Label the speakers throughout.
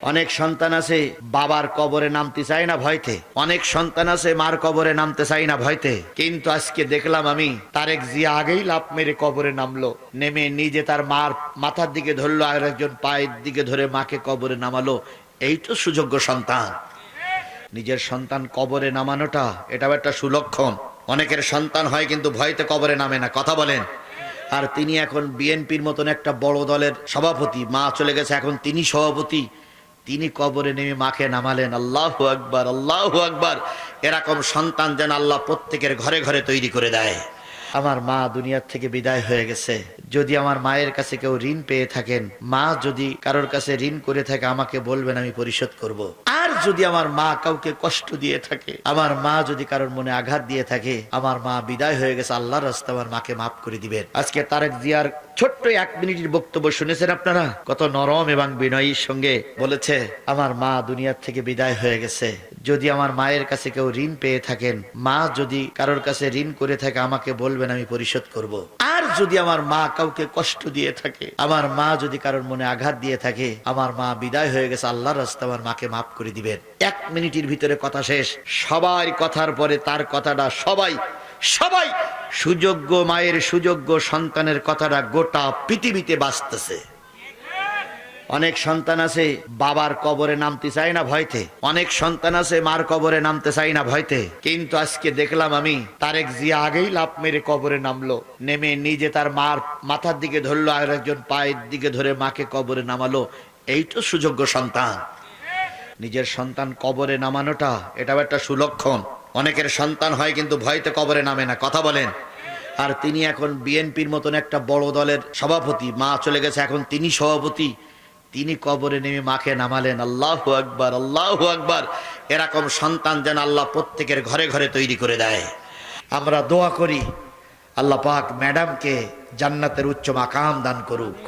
Speaker 1: অনেক সন্তান আছে বাবার কবরে নামতে চায় না ভয়তে, অনেক সন্তান আছে মার কবরে নামতে চায় না ভয়তে। কিন্তু আজকে দেখলাম আমি তারেক জিয়া আগেই লাফ মেরে কবরে নামলো, নেমে নিজে তার মার মাথার দিকে ধরলো, আর একজন পায়ের দিকে ধরে মাকে কবরে নামালো। এই তো সুযোগ্য সন্তান। নিজের সন্তান কবরে নামানোটা এটাও একটা সুলক্ষণ। অনেকের সন্তান হয় কিন্তু ভয়তে কবরে নামে না, কথা বলেন। আর তিনি এখন বিএনপির মতন একটা বড় দলের সভাপতি, মা চলে গেছে, এখন তিনি সভাপতি, তিনি কবরে নেমে মাকে নামালেন। আল্লাহু আকবার, আল্লাহু আকবার। এরকম সন্তান যেন আল্লাহ প্রত্যেকের ঘরে ঘরে তৈরি করে দেয়। আমার মা দুনিয়ার থেকে বিদায় হয়ে গেছে। যদি আমার মায়ের কাছে কেউ ঋণ পেয়ে থাকেন, মা যদি কারোর কাছে ঋণ করে থাকে আমাকে বলবেন, আমি পরিশোধ করব। আর যদি আমার মা কাউকে কষ্ট দিয়ে থাকে, আমার মা যদি কারোর মনে আঘাত দিয়ে থাকে, আমার মা বিদায় হয়ে গেছে, আল্লাহর রাস্তায় আমার মাকে মাফ করে দিবেন। আজকে তারেক জিয়ার ছোট্ট 1 মিনিটের বক্তব্য শুনেছেন আপনারা, কত নরম এবং বিনয়ীর সঙ্গে বলেছে, আমার মা দুনিয়ার থেকে বিদায় হয়ে গেছে। যদি আমার মায়ের কাছে কেউ ঋণ পেয়ে থাকেন, মা যদি কারোর কাছে ঋণ করে থাকে আমাকে বলবেন, আমি পরিশোধ করব। আর যদি আমার মা কাউকে কষ্ট দিয়ে থাকে, আমার মা যদি কারোর মনে আঘাত দিয়ে থাকে, আমার মা বিদায় হয়ে গেছে, আল্লাহর রাস্তায় আমার মাকে মাফ করে দিবেন। 1 মিনিটের ভিতরে কথা শেষ। সবার কথার পরে তার কথাটা সবাই সুযোগ্য মায়ের সুযোগ্য সন্তানের কথাটা গোটা পৃথিবীতে বাঁচতেছে। অনেক সন্তান আছে বাবার কবরে নামতে চায় না ভয়তে, অনেক সন্তান আছে মার কবরে নামতে চায় না ভয়তে। কিন্তু আজকে দেখলাম আমি তারেক জিয়া আগেই লাফ মেরে কবরে নামলো, নেমে নিজে তার মার মাথার দিকে ধরলো, আর একজন পায়ের দিকে ধরে মাকে কবরে নামালো। এই তো সুযোগ্য সন্তান। নিজের সন্তান কবরে নামানোটা এটাও একটা সুলক্ষণ। অনেকের সন্তান হয় কিন্তু ভয়তে কবরে নামে না, কথা বলেন। আর তিনি এখন বিএনপির মতন একটা বড় দলের সভাপতি, মা চলে গেছে, এখন তিনি সভাপতি, তিনি কবরে নেমে মাকে নামালেন। আল্লাহু আকবার, আল্লাহু আকবার। এরকম সন্তান যেন আল্লাহ প্রত্যেকের ঘরে ঘরে তৈরি করে দেয়। আমরা দোয়া করি আল্লাহ পাক ম্যাডামকে জান্নাতের উচ্চ মাকাম দান করুক।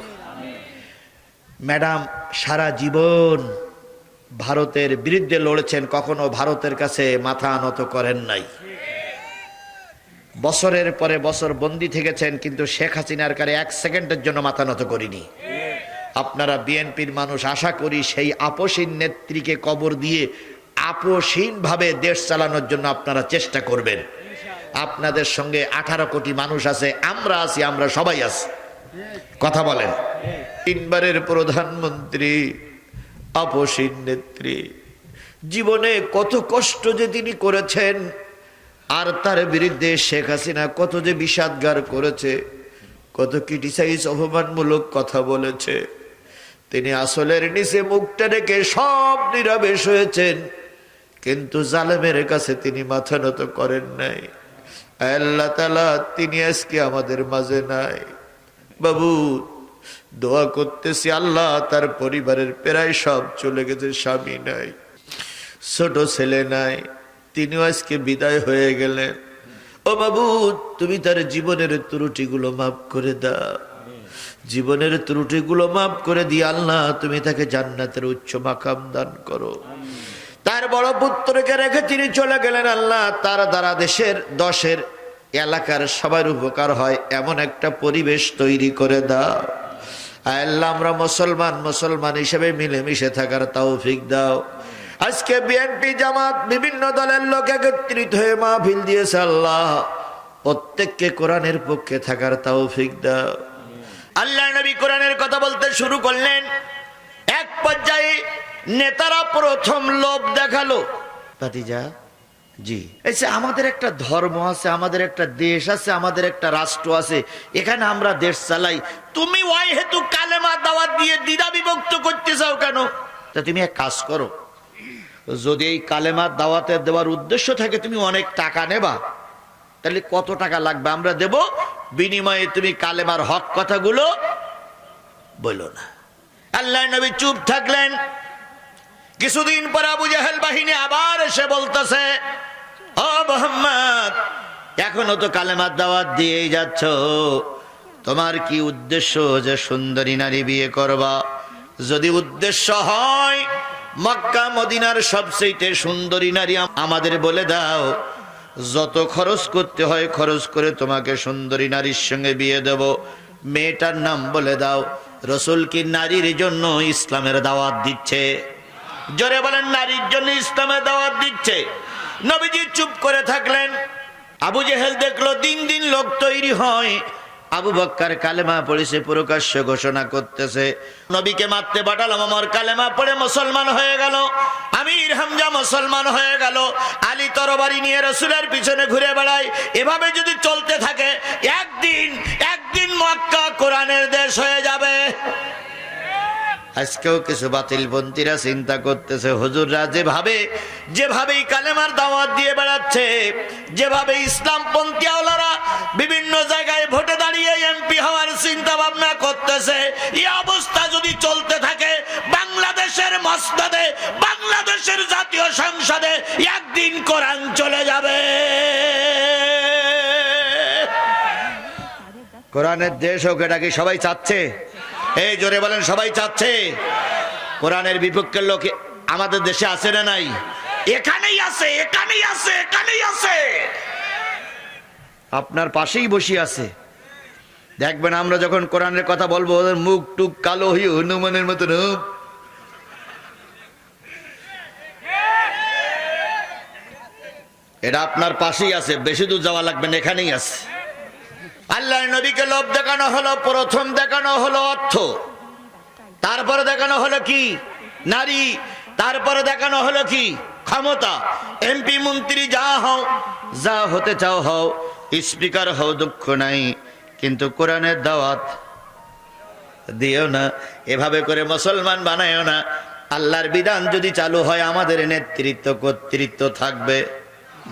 Speaker 1: ম্যাডাম সারা জীবন ভারতের বিরুদ্ধে লড়েছেন, কখনো ভারতের কাছে মাথা নত করেন নাই। বছরের পরে বছর বন্দী থেকেছেন, কিন্তু শেখ হাসিনার কাছে 1 সেকেন্ডের জন্য মাথা নত করিনি। আপনারা বিএনপির মানুষ, আশা করি সেই আপসীন নেত্রীকে কবর দিয়ে আপসীন ভাবে দেশ চালানোর জন্য আপনারা চেষ্টা করবেন। আপনাদের সঙ্গে 18 কোটি মানুষ আছে, আমরা আছি, আমরা সবাই আছি, কথা বলেন। 3 বারের প্রধানমন্ত্রী, আপসীন নেত্রী, জীবনে কত কষ্ট যে তিনি করেছেন, আর তার বিরুদ্ধে শেখ হাসিনা কত যে বিষাদগার করেছে, কত ক্রিটিসাইজ অপমানমূলক কথা বলেছে। তিনি আসলের নিচে মুখটা রেখে সব নীরবে হয়েছেন, কিন্তু জালেমের কাছে তিনি মাথা নত করেন নাই। আল্লাহ তাআলা তিনি আজকে আমাদের মাঝে নাই। বাবু দোয়া করতেছি, আল্লাহ তার পরিবারের প্রায় সব চলে গেছে, স্বামী নাই, ছোট ছেলে নাই, তিনিও আজকে বিদায় হয়ে গেলেন। ও বাবু, তুমি তার জীবনের ত্রুটিগুলো মাফ করে দাও, জীবনের ত্রুটিগুলো মাফ করে দিয়ে আল্লাহ তুমি তাকে জান্নাতের উচ্চ মাকাম দান করো। তার বড় পুত্রকে রেখে তিনি চলে গেলেন, আল্লাহ তার দ্বারা দেশের 10 এলাকার সবার উপকার হয় এমন একটা পরিবেশ তৈরি করে দাও। আল্লাহ আমরা মুসলমান হিসেবে মিলেমিশে থাকার তৌফিক দাও। আজকে বিএনপি জামাত বিভিন্ন দলের লোক একত্রিত হয়ে মাহফিল দিয়েছে, আল্লাহ প্রত্যেককে কোরআনের পক্ষে থাকার তৌফিক দাও। আল্লাহ নবী কোরআনের কথা বলতে শুরু করলেন, এক পর্যায়ে নেতারা প্রথম লোভ দেখালো। ভাতিজা জি, এই যে আমাদের একটা ধর্ম আছে, আমাদের একটা দেশ আছে, আমাদের একটা রাষ্ট্র আছে, এখানে আমরা দেশ চালাই, তুমি ওই হেতু কালেমা দাওয়াত দিয়ে দ্বিধা বিভক্ত করতে চাও কেন? তা তুমি এক কাজ করো, যদি এই কালেমা দাওয়াতে দেওয়ার উদ্দেশ্য থাকে তুমি অনেক টাকা নেবা, তাহলে কত টাকা লাগবে আমরা দেব, বিনিময়ে তুমি কালেমার হক কথাগুলো বলো না। আল্লাহ নবী চুপ থাকলেন। কিছুদিন পর আবু জাহেল বাহিনী আবার এসে বলতেছে, ও মুহাম্মদ, এখনো তো কালেমার দাওয়াত দিয়েই যাচ্ছ, তোমার কি উদ্দেশ্য যে সুন্দরী নারী বিয়ে করবা? যদি উদ্দেশ্য হয় মক্কা মদিনার সবচেয়ে সুন্দরী নারী আমাদের বলে দাও, যত খরচ করতে হয় খরচ করে তোমাকে সুন্দরী নারীর সঙ্গে বিয়ে দেব। মেয়েটার নাম বলে দাও। রাসূল কি নারীর জন্য ইসলামের দাওয়াত দিচ্ছে? জোরে বলেন, নারীর জন্য ইসলামের দাওয়াত দিচ্ছে। নবীজি চুপ করে থাকলেন। আবু জেহেল দেখলো দিন দিন লোক তৈরি হয়। আবু বক্কর কালেমা পড়েছে, প্রকাশ্য ঘোষণা করতেছে, নবীকে মারতে পাঠালাম, আমার কালেমা পড়ে মুসলমান হয়ে গেল। আমির হামজা মুসলমান হয়ে গেল। আলী তরবারি নিয়ে রাসূলের পিছনে ঘুরে বেড়ায়। এভাবে যদি চলতে থাকে একদিন মক্কা কোরআনের দেশ হয়ে যাবে। আজকেও কিছু বাতিলপন্থীরা চিন্তা করতেছে, হুজুররা যেভাবেই কালেমার দাওয়াত দিয়ে বেড়াচ্ছে, যেভাবে ইসলামপন্থী আওলারা বিভিন্ন জায়গায় ভোটে দাঁড়িয়ে এমপি হওয়ার চিন্তা ভাবনা করতেছে, এই অবস্থা যদি চলতে থাকে বাংলাদেশের মসনদে, বাংলাদেশের জাতীয় সংসদে একদিন কোরআন চলে যাবে। কোরআনের দেশ হোক, এটা কি সবাই চাচ্ছে? এই জোরে বলেন, সবাই চাচ্ছে? কোরআনের বিপক্ষের লোক আমাদের দেশে আছে না নাই? এখানেই আছে, এখানেই আছে, এখানেই আছে, আপনার পাশেই বসে আছে। দেখবেন আমরা যখন কোরআনের কথা বলবো, ওদের মুখ টুক কালো হয়ে হনুমানের মতন। এটা আপনার পাশেই আছে, বেশি দূর যাওয়া লাগবে না, এখানেই আছে। আল্লাহর নবীকে লোভ দেখানো হলো, প্রথম দেখানো হলো অর্থ, তারপরে দেখানো হলো কি? নারী, তারপরে দেখানো হলো কি? ক্ষমতা। এমপি মন্ত্রী যা হও, যা হতে চাও হও, স্পিকার হও, দুঃখ নাই, কিন্তু কোরআনের দাওয়াত দিও না। এভাবে করে মুসলমান বানায়ও না। আল্লাহর বিধান যদি চালু হয়, আমাদের নেতৃত্ব কর্তৃত্ব থাকবে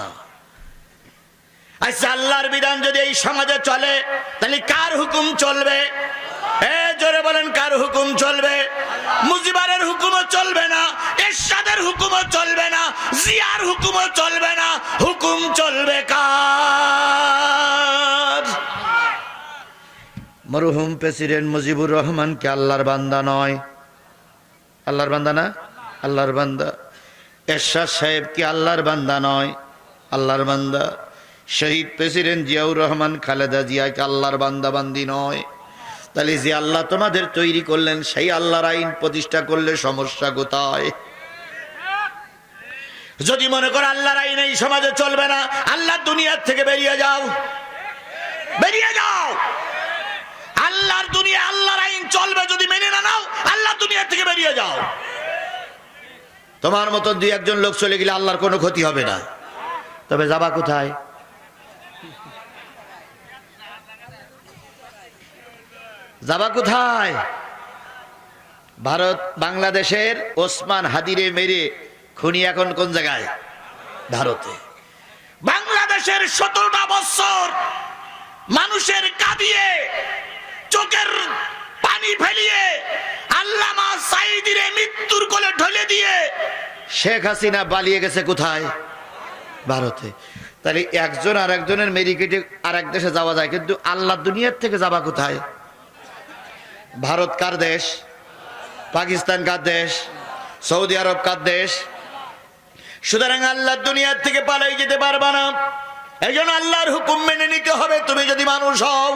Speaker 1: না। আচ্ছা, আল্লাহর বিধান যদি এই সমাজে চলে, তাহলে কার হুকুম চলবে? জোরে বলেন, কার হুকুম চলবে? মুজিবারের হুকুমও চলবে না, এরশাদের হুকুমও চলবে না, জিয়ার হুকুমও চলবে না। হুকুম চলবে কার? মরহুম প্রেসিডেন্ট মুজিবুর রহমান কি আল্লাহর বান্দা নয়? আল্লাহর বান্দা না? আল্লাহর বান্দা। এরশাদ সাহেব কি আল্লাহর বান্দা নয়? আল্লাহর বান্দা। শহীদ প্রেসিডেন্ট জিয়াউর রহমান, খালেদা জিয়া কি আল্লাহর বান্দা বান্দি নয়? তাহলে যে আল্লাহ তোমাদের তৈরি করলেন, সেই আল্লাহর আইন প্রতিষ্ঠা করলে সমস্যা কোথায়? যদি মনে করো আল্লাহর আইন এই সমাজে চলবে না, আল্লাহ দুনিয়ার থেকে বেরিয়ে যাও, বেরিয়ে যাও। আল্লাহর দুনিয়া, আল্লাহর আইন চলবে যদি মেনে না নাও, আল্লাহ দুনিয়ার থেকে বেরিয়ে যাও। তোমার মতন দুই একজন লোক চলে গেলে আল্লাহর কোনো ক্ষতি হবে না। তবে যাবা কোথায়? যাবা কোথায়? ভারত বাংলাদেশের ওসমান হাদিরে মেরে খুনি এখন কোন জায়গায়? ভারতে। বাংলাদেশের 17টা বছর মানুষের কাঁদিয়ে, চোখের পানি ফেলিয়ে, আল্লামা সাঈদীরে মৃত্যুর কোলে ঢলে দিয়ে শেখ হাসিনা পালিয়ে গেছে কোথায়? ভারতে। তাহলে একজন আর একজনের মেরিকেটে আর এক দেশে যাওয়া যায়, কিন্তু আল্লাহ দুনিয়ার থেকে যাবা কোথায়? ভারত কার দেশ? পাকিস্তান কার দেশ? সৌদি আরব কার দেশ? সুতরাং আল্লাহ দুনিয়ার থেকে পালাই যেতে পারবা না। এই জন্য আল্লাহর হুকুম মেনে নিতে হবে। তুমি যদি মানুষ হও,